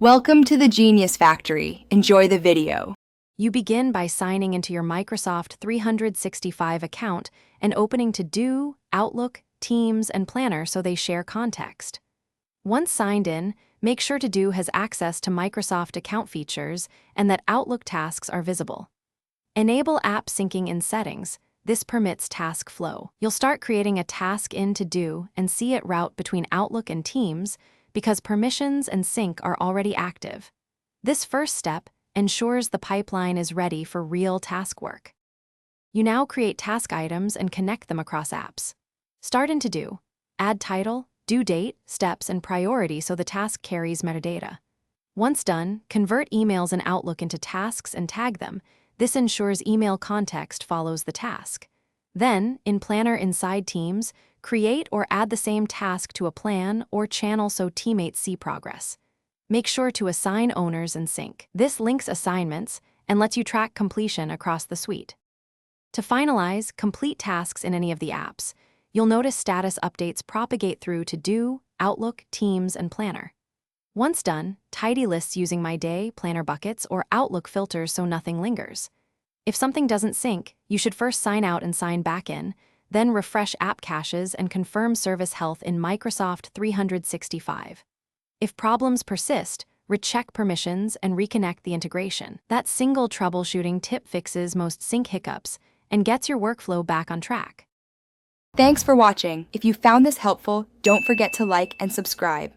Welcome to the Genius Factory. Enjoy the video. You begin by signing into your Microsoft 365 account and opening To Do, Outlook, Teams, and Planner so they share context. Once signed in, make sure To Do has access to Microsoft account features and that Outlook tasks are visible. Enable app syncing in Settings. This permits task flow. You'll start creating a task in To Do and see it route between Outlook and Teams because permissions and sync are already active. This first step ensures the pipeline is ready for real task work. You now create task items and connect them across apps. Start in To Do. Add title, due date, steps, and priority so the task carries metadata. Once done, convert emails in Outlook into tasks and tag them. This ensures email context follows the task. Then, in Planner inside Teams, create or add the same task to a plan or channel so teammates see progress. Make sure to assign owners and sync. This links assignments and lets you track completion across the suite. To finalize, complete tasks in any of the apps. You'll notice status updates propagate through To Do, Outlook, Teams, and Planner. Once done, tidy lists using My Day, Planner buckets, or Outlook filters so nothing lingers. If something doesn't sync, you should first sign out and sign back in, then refresh app caches and confirm service health in Microsoft 365. If problems persist, recheck permissions and reconnect the integration. That single troubleshooting tip fixes most sync hiccups and gets your workflow back on track. Thanks for watching. If you found this helpful, don't forget to like and subscribe.